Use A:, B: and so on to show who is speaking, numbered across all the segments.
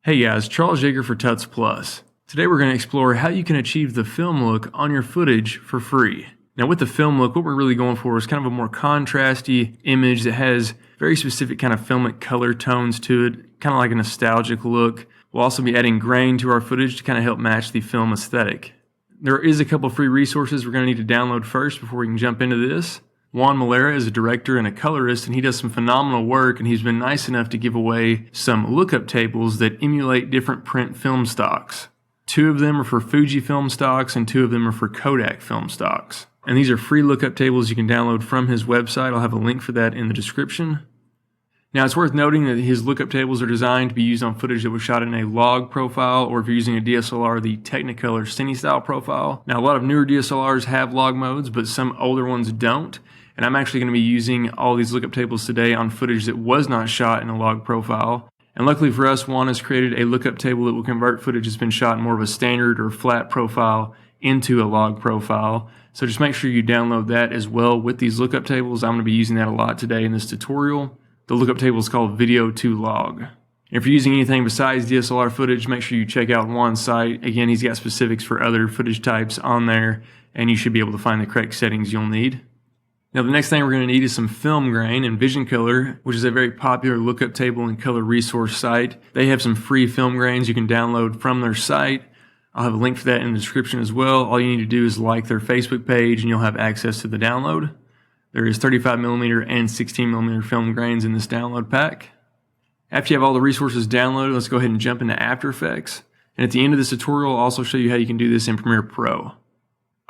A: Hey guys, Charles Yeager for Tuts Plus. Today we're going to explore how you can achieve the film look on your footage for free. Now with the film look, what we're really going for is kind of a more contrasty image that has very specific kind of filmic color tones to it, kind of like a nostalgic look. We'll also be adding grain to our footage to kind of help match the film aesthetic. There is a couple free resources we're going to need to download first before we can jump into this. Juan Malera is a director and a colorist, and he does some phenomenal work, and he's been nice enough to give away some lookup tables that emulate different print film stocks. 2 of them are for Fujifilm stocks, and 2 of them are for Kodak film stocks. And these are free lookup tables you can download from his website. I'll have a link for that in the description. Now, it's worth noting that his lookup tables are designed to be used on footage that was shot in a log profile, or if you're using a DSLR, the Technicolor Cine style profile. Now, a lot of newer DSLRs have log modes, but some older ones don't. And I'm actually going to be using all these lookup tables today on footage that was not shot in a log profile. And luckily for us, Juan has created a lookup table that will convert footage that's been shot in more of a standard or flat profile into a log profile. So just make sure you download that as well with these lookup tables. I'm going to be using that a lot today in this tutorial. The lookup table is called Video to Log. If you're using anything besides DSLR footage, make sure you check out Juan's site. Again, he's got specifics for other footage types on there, and you should be able to find the correct settings you'll need. Now, the next thing we're going to need is some film grain, and Vision Color, which is a very popular lookup table and color resource site. They have some free film grains you can download from their site. I'll have a link for that in the description as well. All you need to do is like their Facebook page and you'll have access to the download. There is 35mm and 16mm film grains in this download pack. After you have all the resources downloaded, let's go ahead and jump into After Effects. And at the end of this tutorial, I'll also show you how you can do this in Premiere Pro.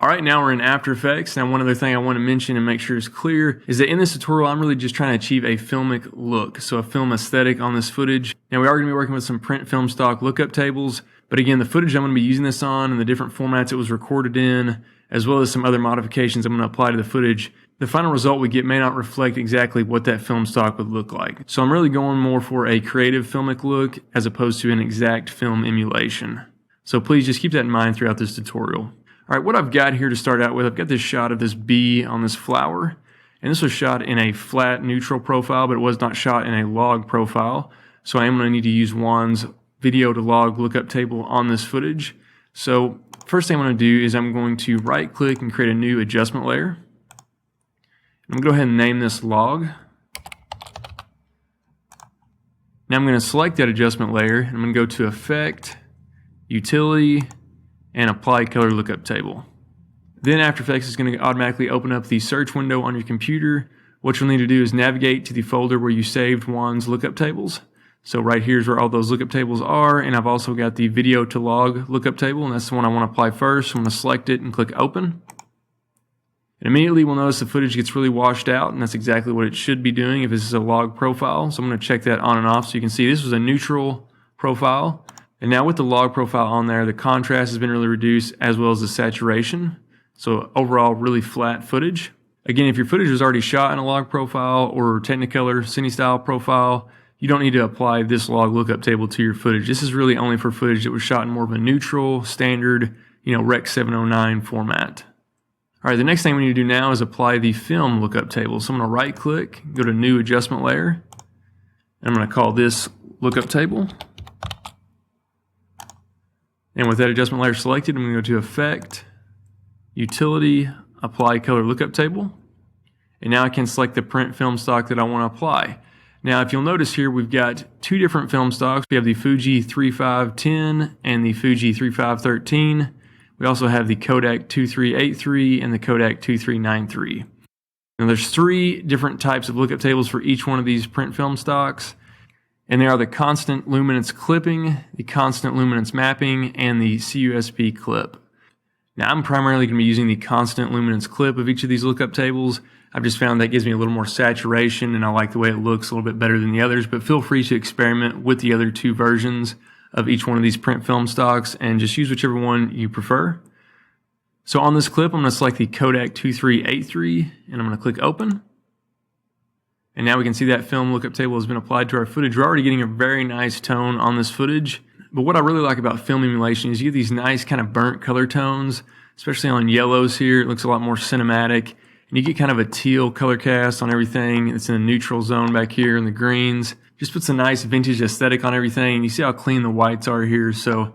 A: Alright, now we're in After Effects. Now one other thing I want to mention and make sure is clear is that in this tutorial I'm really just trying to achieve a filmic look, so a film aesthetic on this footage. Now we are going to be working with some print film stock lookup tables, but again the footage I'm going to be using this on and the different formats it was recorded in, as well as some other modifications I'm going to apply to the footage, the final result we get may not reflect exactly what that film stock would look like. So I'm really going more for a creative filmic look as opposed to an exact film emulation. So please just keep that in mind throughout this tutorial. Alright, what I've got here to start out with, I've got this shot of this bee on this flower, and this was shot in a flat neutral profile, but it was not shot in a log profile, so I am going to need to use Juan's video to log lookup table on this footage. So first thing I'm going to do is I'm going to right click and create a new adjustment layer. I'm going to go ahead and name this log. Now I'm going to select that adjustment layer, and I'm going to go to Effect, Utility, and Apply Color Lookup Table. Then After Effects is going to automatically open up the search window on your computer. What you'll need to do is navigate to the folder where you saved Juan's lookup tables. So right here is where all those lookup tables are, and I've also got the Video to Log lookup table, and that's the one I want to apply first. So I'm going to select it and click Open. And immediately we'll notice the footage gets really washed out, and that's exactly what it should be doing if this is a log profile. So I'm going to check that on and off so you can see this was a neutral profile. And now with the log profile on there, the contrast has been really reduced as well as the saturation. So overall, really flat footage. Again, if your footage was already shot in a log profile or Technicolor Cine style profile, you don't need to apply this log lookup table to your footage. This is really only for footage that was shot in more of a neutral, standard, Rec 709 format. All right, the next thing we need to do now is apply the film lookup table. So I'm going to right click, go to New Adjustment Layer, and I'm going to call this Lookup Table. And with that adjustment layer selected, I'm going to go to Effect, Utility, Apply Color Lookup Table. And now I can select the print film stock that I want to apply. Now if you'll notice here, we've got 2 different film stocks. We have the Fuji 3510 and the Fuji 3513. We also have the Kodak 2383 and the Kodak 2393. Now there's 3 different types of lookup tables for each one of these print film stocks. And they are the constant luminance clipping, the constant luminance mapping, and the CUSP clip. Now I'm primarily going to be using the constant luminance clip of each of these lookup tables. I've just found that gives me a little more saturation and I like the way it looks a little bit better than the others, but feel free to experiment with the other 2 versions of each one of these print film stocks and just use whichever one you prefer. So on this clip, I'm going to select the Kodak 2383 and I'm going to click Open. And now we can see that film lookup table has been applied to our footage. We're already getting a very nice tone on this footage. But what I really like about film emulation is you get these nice kind of burnt color tones, especially on yellows here. It looks a lot more cinematic. And you get kind of a teal color cast on everything. It's in a neutral zone back here in the greens. Just puts a nice vintage aesthetic on everything. And you see how clean the whites are here. So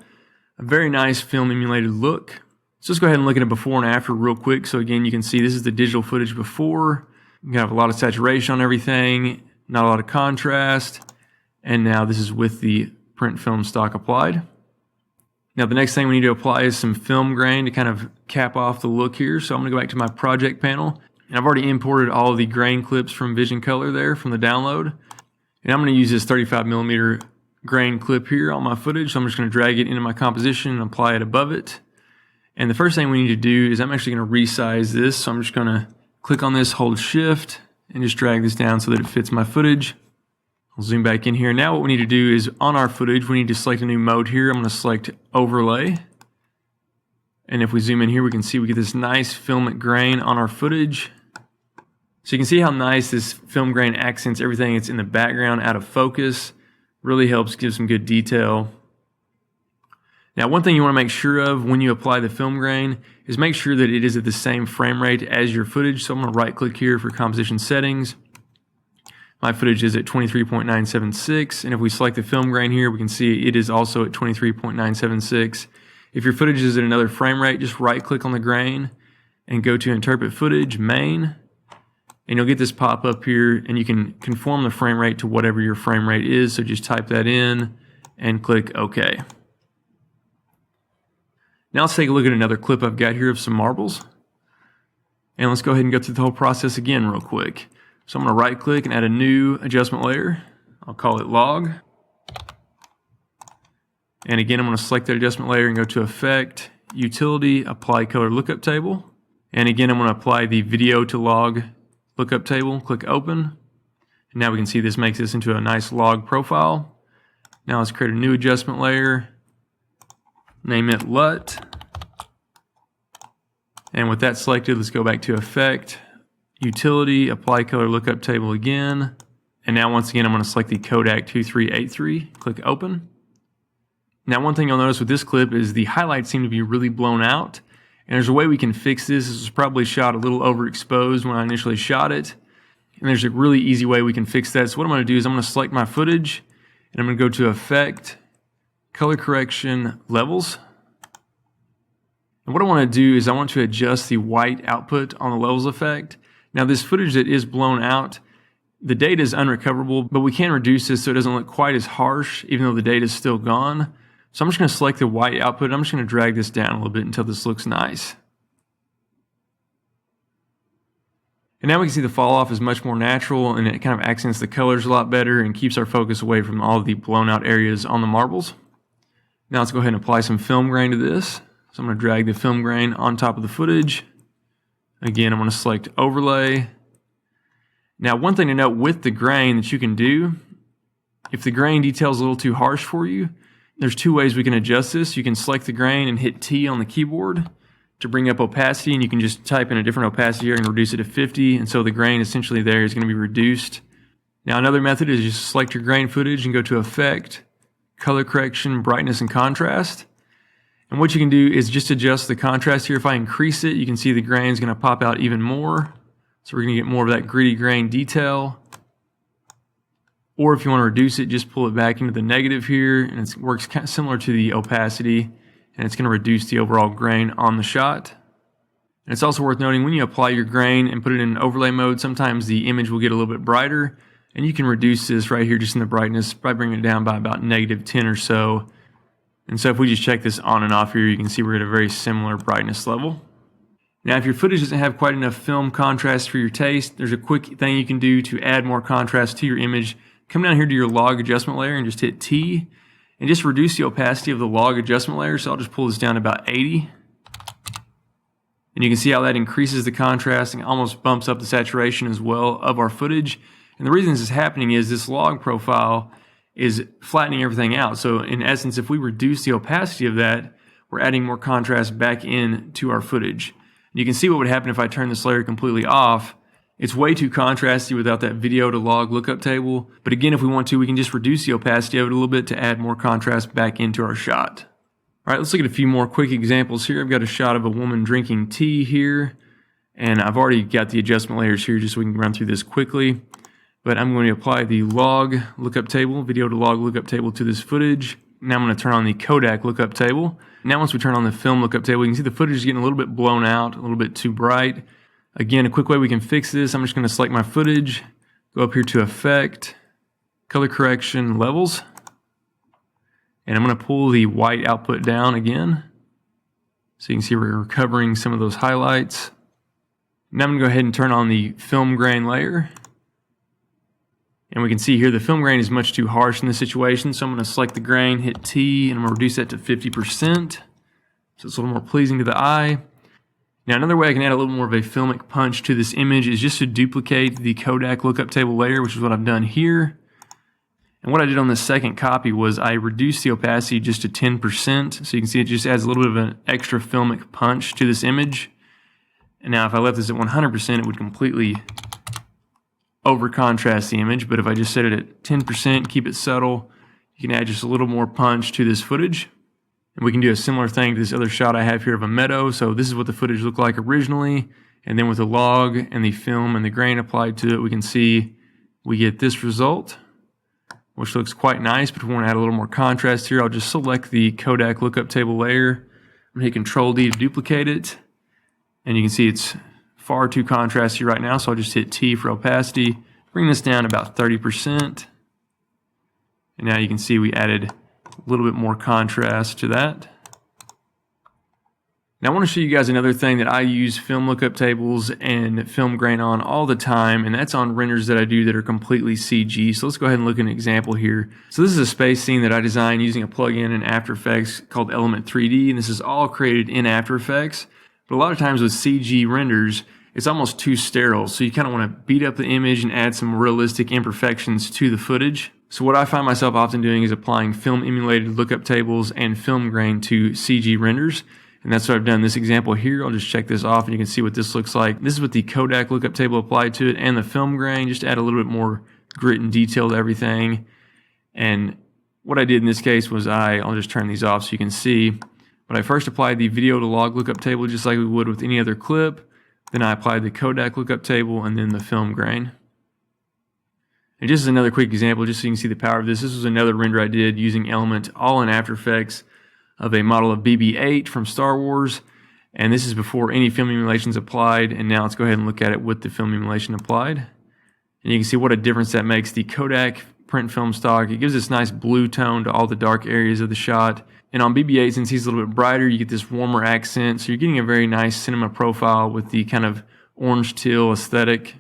A: a very nice film emulated look. So let's go ahead and look at it before and after real quick. So again, you can see this is the digital footage before. You have a lot of saturation on everything, not a lot of contrast. And now this is with the print film stock applied. Now the next thing we need to apply is some film grain to kind of cap off the look here. So I'm going to go back to my project panel. And I've already imported all of the grain clips from Vision Color there from the download. And I'm going to use this 35mm grain clip here on my footage. So I'm just going to drag it into my composition and apply it above it. And the first thing we need to do is I'm actually going to resize this. So I'm just going to click on this, hold shift, and just drag this down so that it fits my footage. I'll zoom back in here. Now what we need to do is on our footage, we need to select a new mode here. I'm going to select overlay. And if we zoom in here, we can see we get this nice filmic grain on our footage. So you can see how nice this film grain accents everything that's in the background out of focus. Really helps give some good detail. Now one thing you want to make sure of when you apply the film grain is make sure that it is at the same frame rate as your footage. So I'm going to right click here for composition settings. My footage is at 23.976, and if we select the film grain here, we can see it is also at 23.976. If your footage is at another frame rate, just right click on the grain and go to interpret footage, main, and you'll get this pop up here, and you can conform the frame rate to whatever your frame rate is. So just type that in and click OK. Now let's take a look at another clip I've got here of some marbles. And let's go ahead and go through the whole process again real quick. So I'm going to right click and add a new adjustment layer. I'll call it log. And again, I'm going to select that adjustment layer and go to Effect, Utility, Apply Color Lookup Table. And again, I'm going to apply the Video to Log Lookup Table. Click Open. And now we can see this makes this into a nice log profile. Now let's create a new adjustment layer. Name it LUT. And with that selected, let's go back to Effect, Utility, Apply Color Lookup Table again. And now once again, I'm going to select the Kodak 2383. Click Open. Now one thing you'll notice with this clip is the highlights seem to be really blown out. And there's a way we can fix this. This was probably shot a little overexposed when I initially shot it. And there's a really easy way we can fix that. So what I'm going to do is I'm going to select my footage. And I'm going to go to Effect, Color Correction, Levels. And what I want to do is I want to adjust the white output on the levels effect. Now this footage that is blown out, the data is unrecoverable, but we can reduce this so it doesn't look quite as harsh, even though the data is still gone. So I'm just going to select the white output. I'm just going to drag this down a little bit until this looks nice. And now we can see the fall off is much more natural, and it kind of accents the colors a lot better and keeps our focus away from all of the blown out areas on the marbles. Now let's go ahead and apply some film grain to this. So I'm going to drag the film grain on top of the footage. Again, I'm going to select overlay. Now one thing to note with the grain that you can do, if the grain detail is a little too harsh for you, there's two ways we can adjust this. You can select the grain and hit T on the keyboard to bring up opacity, and you can just type in a different opacity here and reduce it to 50, and so the grain essentially there is going to be reduced. Now another method is just select your grain footage and go to Effect, Color Correction, Brightness and Contrast. And what you can do is just adjust the contrast here. If I increase it, you can see the grain is going to pop out even more. So we're going to get more of that gritty grain detail. Or if you want to reduce it, just pull it back into the negative here, and it works kind of similar to the opacity, and it's going to reduce the overall grain on the shot. And it's also worth noting when you apply your grain and put it in overlay mode, sometimes the image will get a little bit brighter, and you can reduce this right here just in the brightness by bringing it down by about -10 or so. And so if we just check this on and off here, you can see we're at a very similar brightness level. Now, if your footage doesn't have quite enough film contrast for your taste, there's a quick thing you can do to add more contrast to your image. Come down here to your log adjustment layer and just hit T and just reduce the opacity of the log adjustment layer. So I'll just pull this down to about 80. And you can see how that increases the contrast and almost bumps up the saturation as well of our footage. And the reason this is happening is this log profile is flattening everything out. So in essence, if we reduce the opacity of that, we're adding more contrast back in to our footage. You can see what would happen if I turn this layer completely off. It's way too contrasty without that video to log lookup table. But again, if we want to, we can just reduce the opacity of it a little bit to add more contrast back into our shot. All right, let's look at a few more quick examples here. I've got a shot of a woman drinking tea here, and I've already got the adjustment layers here just so we can run through this quickly. But I'm going to apply the log lookup table, video to log lookup table to this footage. Now I'm going to turn on the Kodak lookup table. Now once we turn on the film lookup table, you can see the footage is getting a little bit blown out, a little bit too bright. Again, a quick way we can fix this, I'm just going to select my footage, go up here to Effect, Color Correction, Levels, and I'm going to pull the white output down again. So you can see we're recovering some of those highlights. Now I'm going to go ahead and turn on the film grain layer. And we can see here the film grain is much too harsh in this situation, so I'm going to select the grain, hit T, and I'm going to reduce that to 50%. So it's a little more pleasing to the eye. Now another way I can add a little more of a filmic punch to this image is just to duplicate the Kodak lookup table layer, which is what I've done here. And what I did on the second copy was I reduced the opacity just to 10%, so you can see it just adds a little bit of an extra filmic punch to this image. And now if I left this at 100%, it would completely over contrast the image, but if I just set it at 10%, keep it subtle, you can add just a little more punch to this footage. And we can do a similar thing to this other shot I have here of a meadow. So this is what the footage looked like originally, and then with the log and the film and the grain applied to it, we can see we get this result, which looks quite nice. But if we want to add a little more contrast here, I'll just select the Kodak lookup table layer. I'm going to hit Control D to duplicate it, and you can see it's far too contrasty right now, so I'll just hit T for opacity, bring this down about 30%, and now you can see we added a little bit more contrast to that. Now I want to show you guys another thing that I use film lookup tables and film grain on all the time, and that's on renders that I do that are completely CG. So let's go ahead and look at an example here. So this is a space scene that I designed using a plugin in After Effects called Element 3D, and this is all created in After Effects. But a lot of times with CG renders, it's almost too sterile, so you kind of want to beat up the image and add some realistic imperfections to the footage. So what I find myself often doing is applying film emulated lookup tables and film grain to CG renders, and that's what I've done in this example here. I'll just check this off and you can see what this looks like. This is with the Kodak lookup table applied to it and the film grain, just to add a little bit more grit and detail to everything. And what I did in this case was I'll just turn these off so you can see. But I first applied the video to log lookup table just like we would with any other clip. Then I applied the Kodak lookup table and then the film grain. And just as another quick example, just so you can see the power of this, this was another render I did using Element, all in After Effects, of a model of BB-8 from Star Wars. And this is before any film emulations applied. And now let's go ahead and look at it with the film emulation applied. And you can see what a difference that makes. The Kodak print film stock, it gives this nice blue tone to all the dark areas of the shot. And on BB-8, since he's a little bit brighter, you get this warmer accent. So you're getting a very nice cinema profile with the kind of orange teal aesthetic.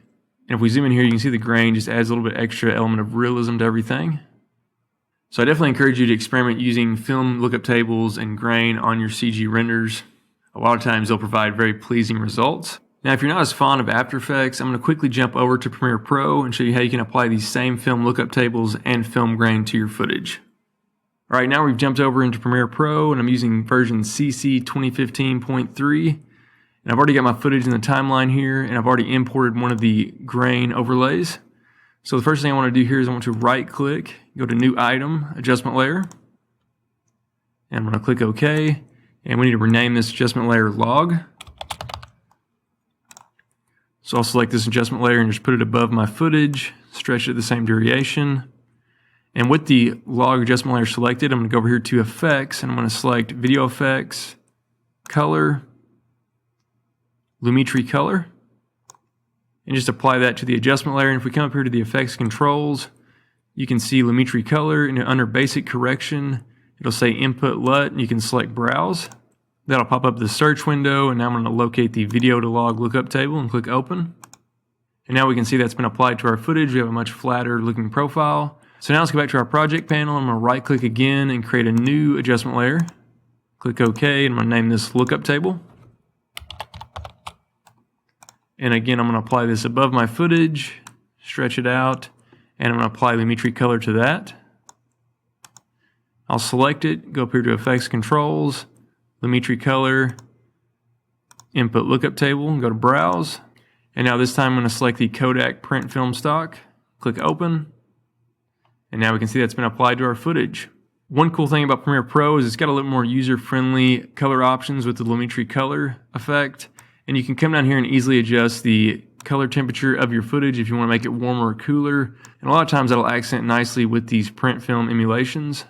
A: And if we zoom in here, you can see the grain just adds a little bit extra element of realism to everything. So I definitely encourage you to experiment using film lookup tables and grain on your CG renders. A lot of times they'll provide very pleasing results. Now, if you're not as fond of After Effects, I'm going to quickly jump over to Premiere Pro and show you how you can apply these same film lookup tables and film grain to your footage. All right, now we've jumped over into Premiere Pro, and I'm using version CC 2015.3. And I've already got my footage in the timeline here, and I've already imported one of the grain overlays. So the first thing I want to do here is I want to right-click, go to New Item, Adjustment Layer. And I'm going to click OK. And we need to rename this adjustment layer Log. So I'll select this adjustment layer and just put it above my footage, stretch it the same duration. And with the log adjustment layer selected, I'm going to go over here to Effects, and I'm going to select Video Effects, Color, Lumetri Color, and just apply that to the adjustment layer. And if we come up here to the Effects Controls, you can see Lumetri Color, and under Basic Correction, it'll say Input LUT, and you can select Browse. That'll pop up the search window, and now I'm going to locate the Video to Log lookup table and click Open. And now we can see that's been applied to our footage. We have a much flatter looking profile. So now let's go back to our project panel. I'm going to right click again and create a new adjustment layer. Click OK, and I'm going to name this lookup table. And again, I'm going to apply this above my footage, stretch it out, and I'm going to apply Lumetri Color to that. I'll select it, go up here to Effects Controls, Lumetri Color, Input Lookup Table, and go to Browse. And now this time I'm going to select the Kodak print film stock, click Open. And now we can see that's been applied to our footage. One cool thing about Premiere Pro is it's got a little more user-friendly color options with the Lumetri Color effect. And you can come down here and easily adjust the color temperature of your footage if you want to make it warmer or cooler. And a lot of times that'll accent nicely with these print film emulations.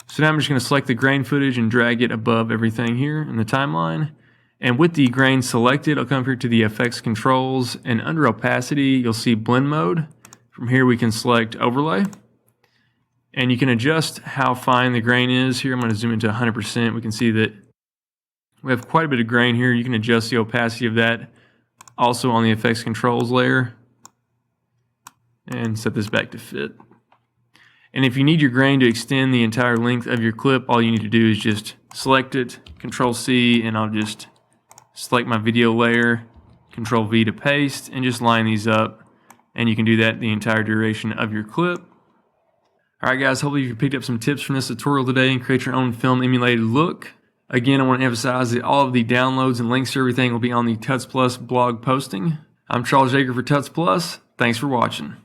A: So now I'm just going to select the grain footage and drag it above everything here in the timeline. And with the grain selected, I'll come here to the effects controls, and under opacity, you'll see blend mode. From here we can select overlay. And you can adjust how fine the grain is. Here I'm going to zoom into 100%. We can see that we have quite a bit of grain here. You can adjust the opacity of that also on the effects controls layer. And set this back to fit. And if you need your grain to extend the entire length of your clip, all you need to do is just select it, Control C, and I'll just select my video layer, Control V to paste, and just line these up. And you can do that the entire duration of your clip. Alright guys, hopefully you picked up some tips from this tutorial today and create your own film emulated look. Again, I want to emphasize that all of the downloads and links to everything will be on the Tuts Plus blog posting. I'm Charles Yeager for Tuts Plus. Thanks for watching.